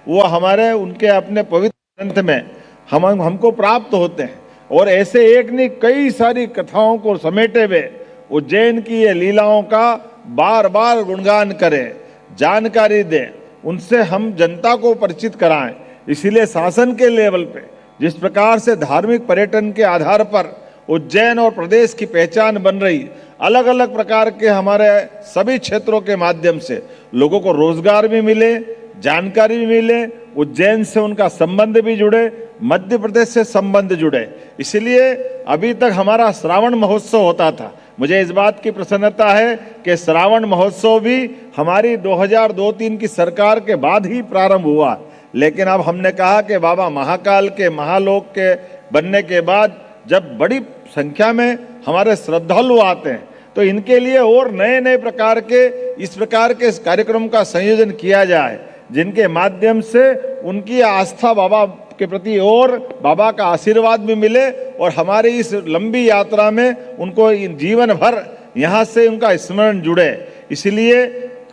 वो हमारे उनके अपने पवित्र ग्रंथ में हमको प्राप्त होते हैं। और ऐसे एक नहीं कई सारी कथाओं को समेटे हुए उज्जैन की ये लीलाओं का बार बार गुणगान करें, जानकारी दें, उनसे हम जनता को परिचित कराएं। इसीलिए शासन के लेवल पे जिस प्रकार से धार्मिक पर्यटन के आधार पर उज्जैन और प्रदेश की पहचान बन रही, अलग अलग प्रकार के हमारे सभी क्षेत्रों के माध्यम से लोगों को रोजगार भी मिले, जानकारी भी मिले, उज्जैन से उनका संबंध भी जुड़े, मध्य प्रदेश से संबंध जुड़े। इसलिए अभी तक हमारा श्रावण महोत्सव होता था। मुझे इस बात की प्रसन्नता है कि श्रावण महोत्सव भी हमारी 2002-03 की सरकार के बाद ही प्रारंभ हुआ। लेकिन अब हमने कहा कि बाबा महाकाल के महालोक के बनने के बाद जब बड़ी संख्या में हमारे श्रद्धालु आते हैं तो इनके लिए और नए नए प्रकार के इस प्रकार के कार्यक्रम का संयोजन किया जाए, जिनके माध्यम से उनकी आस्था बाबा के प्रति और बाबा का आशीर्वाद भी मिले और हमारी इस लंबी यात्रा में उनको जीवन भर यहाँ से उनका स्मरण जुड़े। इसलिए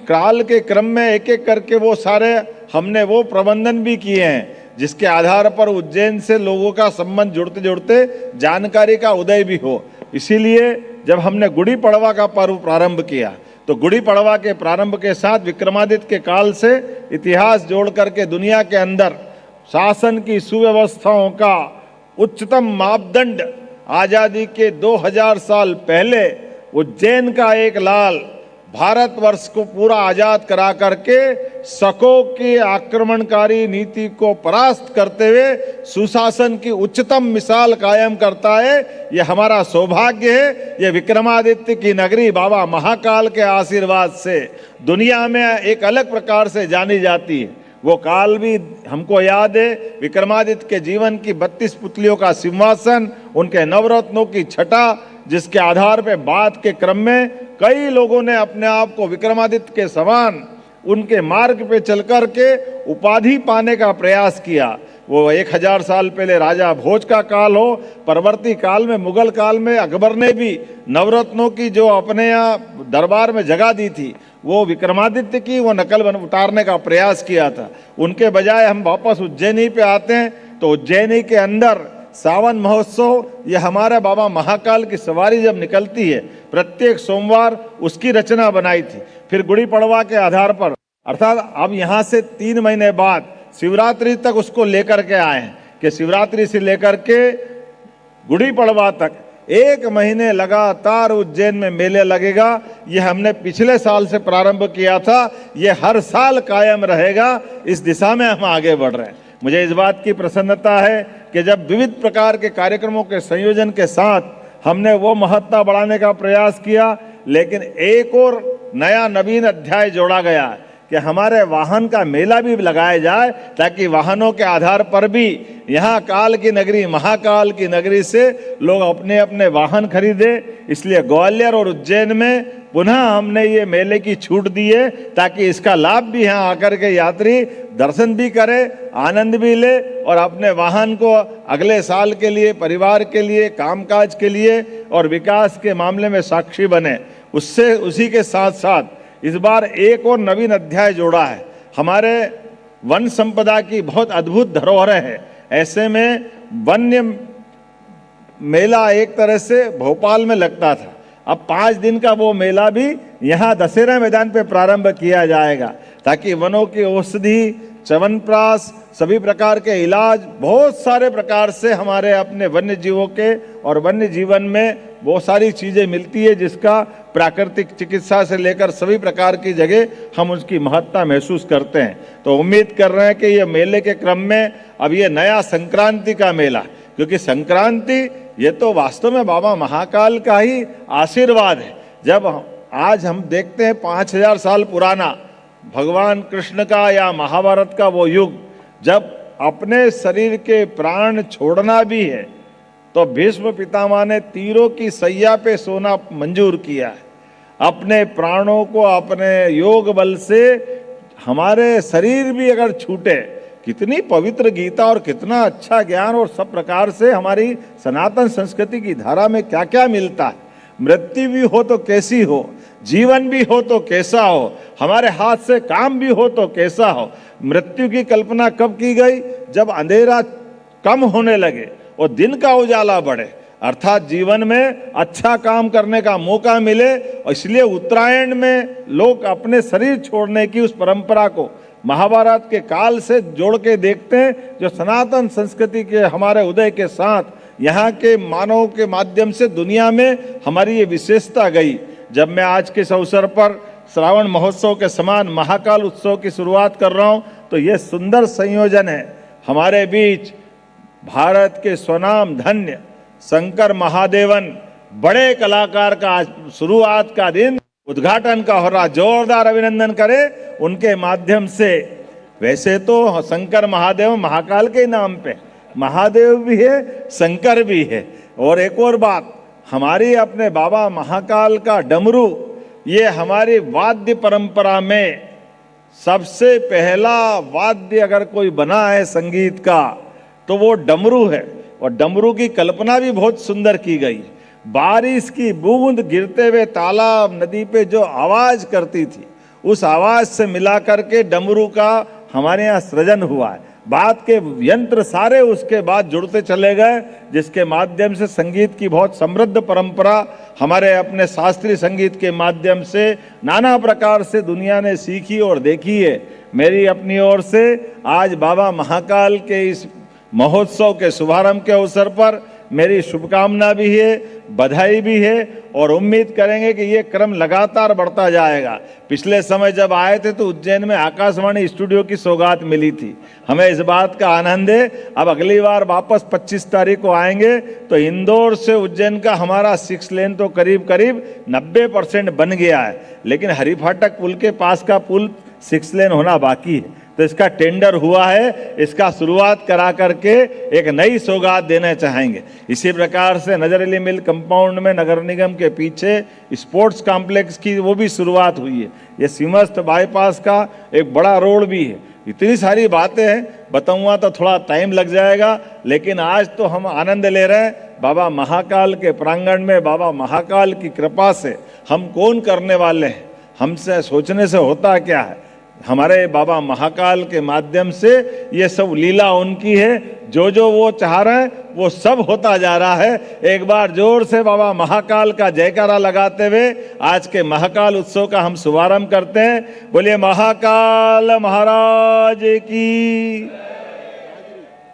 काल के क्रम में एक एक करके वो सारे हमने वो प्रबंधन भी किए हैं जिसके आधार पर उज्जैन से लोगों का संबंध जुड़ते जुड़ते जानकारी का उदय भी हो। इसीलिए जब हमने गुड़ी पड़वा का पर्व प्रारंभ किया तो गुड़ी पड़वा के प्रारंभ के साथ विक्रमादित्य के काल से इतिहास जोड़ करके दुनिया के अंदर शासन की सुव्यवस्थाओं का उच्चतम मापदंड आजादी के 2000 साल पहले उज्जैन का एक लाल भारतवर्ष को पूरा आजाद करा करके शकों की आक्रमणकारी नीति को परास्त करते हुए सुशासन की उच्चतम मिसाल कायम करता है। ये हमारा सौभाग्य है। ये विक्रमादित्य की नगरी बाबा महाकाल के आशीर्वाद से दुनिया में एक अलग प्रकार से जानी जाती है। वो काल भी हमको याद है, विक्रमादित्य के जीवन की 32 पुतलियों का सिंहासन, उनके नवरत्नों की छटा, जिसके आधार पे बाद के क्रम में कई लोगों ने अपने आप को विक्रमादित्य के समान उनके मार्ग पे चल कर के उपाधि पाने का प्रयास किया। वो 1000 साल पहले राजा भोज का काल हो, परवर्ती काल में मुगल काल में अकबर ने भी नवरत्नों की जो अपने यहाँ दरबार में जगह दी थी वो विक्रमादित्य की वो नकल उतारने का प्रयास किया था। उनके बजाय हम वापस उज्जैनी पे आते हैं तो उज्जैनी के अंदर सावन महोत्सव, ये हमारे बाबा महाकाल की सवारी जब निकलती है प्रत्येक सोमवार उसकी रचना बनाई थी। फिर गुड़ी पड़वा के आधार पर अर्थात अब यहाँ से 3 महीने बाद शिवरात्रि तक उसको लेकर के आए हैं कि शिवरात्रि से लेकर के गुड़ी पड़वा तक 1 महीने लगातार उज्जैन में मेले लगेगा। ये हमने पिछले साल से प्रारंभ किया था, ये हर साल कायम रहेगा। इस दिशा में हम आगे बढ़ रहे हैं। मुझे इस बात की प्रसन्नता है कि जब विविध प्रकार के कार्यक्रमों के संयोजन के साथ हमने वो महत्ता बढ़ाने का प्रयास किया, लेकिन एक और नया नवीन अध्याय जोड़ा गया कि हमारे वाहन का मेला भी लगाया जाए ताकि वाहनों के आधार पर भी यहाँ काल की नगरी महाकाल की नगरी से लोग अपने अपने वाहन खरीदे। इसलिए ग्वालियर और उज्जैन में पुनः हमने ये मेले की छूट दी है ताकि इसका लाभ भी यहाँ आकर के यात्री दर्शन भी करे, आनंद भी ले और अपने वाहन को अगले साल के लिए, परिवार के लिए, कामकाज के लिए और विकास के मामले में साक्षी बने। उससे उसी के साथ साथ इस बार एक और नवीन अध्याय जोड़ा है। हमारे वन संपदा की बहुत अद्भुत धरोहर है। ऐसे में वन्य मेला एक तरह से भोपाल में लगता था, अब 5 दिन का वो मेला भी यहाँ दशहरा मैदान पे प्रारंभ किया जाएगा ताकि वनों की औषधि, च्यवनप्राश, सभी प्रकार के इलाज, बहुत सारे प्रकार से हमारे अपने वन्य जीवों के और वन्य जीवन में बहुत सारी चीज़ें मिलती है जिसका प्राकृतिक चिकित्सा से लेकर सभी प्रकार की जगह हम उसकी महत्ता महसूस करते हैं। तो उम्मीद कर रहे हैं कि ये मेले के क्रम में अब ये नया संक्रांति का मेला, क्योंकि संक्रांति ये तो वास्तव में बाबा महाकाल का ही आशीर्वाद है। जब आज हम देखते हैं 5000 साल पुराना भगवान कृष्ण का या महाभारत का वो युग, जब अपने शरीर के प्राण छोड़ना भी है तो भीष्म पितामह ने तीरों की सैया पे सोना मंजूर किया है। अपने प्राणों को अपने योग बल से हमारे शरीर भी अगर छूटे, कितनी पवित्र गीता और कितना अच्छा ज्ञान और सब प्रकार से हमारी सनातन संस्कृति की धारा में क्या क्या मिलता है। मृत्यु भी हो तो कैसी हो, जीवन भी हो तो कैसा हो, हमारे हाथ से काम भी हो तो कैसा हो। मृत्यु की कल्पना कब की गई? जब अंधेरा कम होने लगे और दिन का उजाला बढ़े, अर्थात जीवन में अच्छा काम करने का मौका मिले। और इसलिए उत्तरायण में लोग अपने शरीर छोड़ने की उस परंपरा को महाभारत के काल से जोड़ के देखते हैं, जो सनातन संस्कृति के हमारे उदय के साथ यहाँ के मानव के माध्यम से दुनिया में हमारी ये विशेषता गई। जब मैं आज के इस अवसर पर श्रावण महोत्सव के समान महाकाल उत्सव की शुरुआत कर रहा हूँ, तो ये सुंदर संयोजन है। हमारे बीच भारत के स्वनाम धन्य शंकर महादेवन बड़े कलाकार का आज शुरुआत का दिन उद्घाटन का हो रहा, जोरदार अभिनंदन करें उनके माध्यम से। वैसे तो शंकर महादेव महाकाल के नाम पे महादेव भी है, शंकर भी है। और एक और बात, हमारी अपने बाबा महाकाल का डमरू, ये हमारी वाद्य परंपरा में सबसे पहला वाद्य अगर कोई बना है संगीत का तो वो डमरू है। और डमरू की कल्पना भी बहुत सुंदर की गई। बारिश की बूंद गिरते हुए तालाब नदी पे जो आवाज करती थी, उस आवाज से मिला करके डमरू का हमारे यहाँ सृजन हुआ है। बात के यंत्र सारे उसके बाद जुड़ते चले गए, जिसके माध्यम से संगीत की बहुत समृद्ध परंपरा हमारे अपने शास्त्रीय संगीत के माध्यम से नाना प्रकार से दुनिया ने सीखी और देखी है। मेरी अपनी ओर से आज बाबा महाकाल के इस महोत्सव के शुभारंभ के अवसर पर मेरी शुभकामना भी है, बधाई भी है, और उम्मीद करेंगे कि ये क्रम लगातार बढ़ता जाएगा। पिछले समय जब आए थे तो उज्जैन में आकाशवाणी स्टूडियो की सौगात मिली थी, हमें इस बात का आनंद है। अब अगली बार वापस 25 तारीख को आएंगे तो इंदौर से उज्जैन का हमारा 6 लेन तो करीब करीब 90% बन गया है, लेकिन हरिफाटक पुल के पास का पुल 6 लेन होना बाकी है। तो इसका टेंडर हुआ है, इसका शुरुआत करा करके एक नई सौगात देना चाहेंगे। इसी प्रकार से नजर अली मिल कंपाउंड में नगर निगम के पीछे स्पोर्ट्स कॉम्प्लेक्स की वो भी शुरुआत हुई है। ये सीमस्त बाईपास का एक बड़ा रोड भी है। इतनी सारी बातें हैं, बताऊंगा तो थोड़ा टाइम लग जाएगा, लेकिन आज तो हम आनंद ले रहे हैं बाबा महाकाल के प्रांगण में। बाबा महाकाल की कृपा से हम कौन करने वाले हैं, हमसे सोचने से होता क्या है। हमारे बाबा महाकाल के माध्यम से ये सब लीला उनकी है, जो जो वो चाह रहे हैं वो सब होता जा रहा है। एक बार जोर से बाबा महाकाल का जयकारा लगाते हुए आज के महाकाल उत्सव का हम शुभारंभ करते हैं। बोलिए महाकाल महाराज की,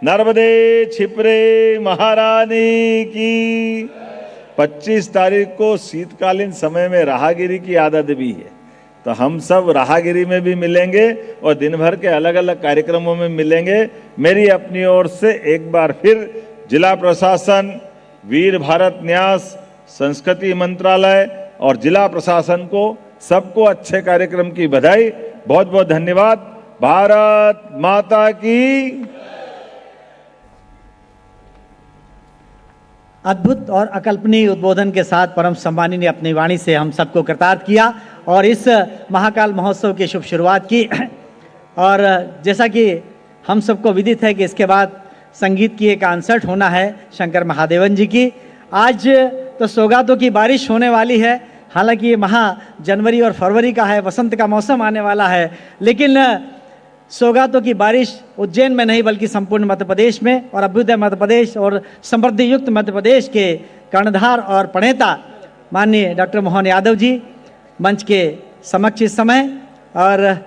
नर्मदे छिपरे महारानी की। 25 तारीख को शीतकालीन समय में राहगिरी की आदत भी है, तो हम सब राहगिरी में भी मिलेंगे और दिन भर के अलग अलग कार्यक्रमों में मिलेंगे। मेरी अपनी ओर से एक बार फिर जिला प्रशासन, वीर भारत न्यास, संस्कृति मंत्रालय और जिला प्रशासन को सबको अच्छे कार्यक्रम की बधाई। बहुत बहुत धन्यवाद। भारत माता की। अद्भुत और अकल्पनीय उद्बोधन के साथ परम सम्मानी ने अपनी वाणी से हम सबको कृतार्थ किया और इस महाकाल महोत्सव की शुभ शुरुआत की। और जैसा कि हम सबको विदित है कि इसके बाद संगीत की एक कॉन्सर्ट होना है शंकर महादेवन जी की। आज तो सौगातों की बारिश होने वाली है, हालांकि ये जनवरी और फरवरी का है, वसंत का मौसम आने वाला है, लेकिन सौगातों की बारिश उज्जैन में नहीं बल्कि संपूर्ण मध्य प्रदेश में और अभ्युदय मध्य प्रदेश और समृद्धि युक्त मध्य प्रदेश के कर्णधार और प्रणेता माननीय डॉक्टर मोहन यादव जी मंच के समक्ष इस समय, और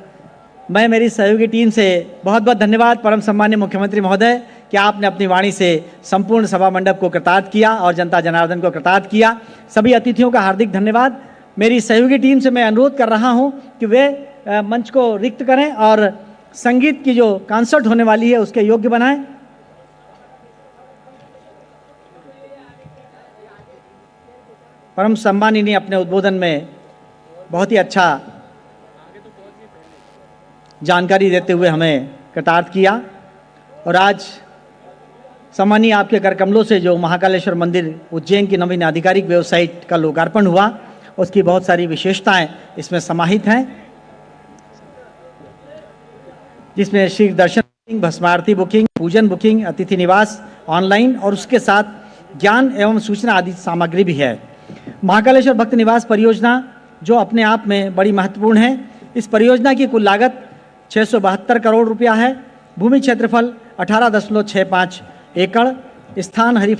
मैं मेरी सहयोगी टीम से बहुत बहुत धन्यवाद परम सम्मानीय मुख्यमंत्री महोदय कि आपने अपनी वाणी से संपूर्ण सभा मंडप को कृतार्थ किया और जनता जनार्दन को कृतार्थ किया। सभी अतिथियों का हार्दिक धन्यवाद। मेरी सहयोगी टीम से मैं अनुरोध कर रहा हूं कि वे मंच को रिक्त करें और संगीत की जो कॉन्सर्ट होने वाली है उसके योग्य बनाएं। परम सम्मानी ने अपने उद्बोधन में बहुत ही अच्छा जानकारी देते हुए हमें कृतार्थ किया, और आज सम्मानीय आपके कर कमलों से जो महाकालेश्वर मंदिर उज्जैन की नवीन आधिकारिक वेबसाइट का लोकार्पण हुआ, उसकी बहुत सारी विशेषताएं इसमें समाहित हैं, जिसमें श्री दर्शन बुकिंग, भस्मारती बुकिंग, पूजन बुकिंग, अतिथि निवास ऑनलाइन और उसके साथ ज्ञान एवं सूचना आदि सामग्री भी है। महाकालेश्वर भक्त निवास परियोजना जो अपने आप में बड़ी महत्वपूर्ण है। इस परियोजना की कुल लागत 672 करोड़ रुपया है। भूमि क्षेत्रफल 18.65 एकड़। स्थान हरी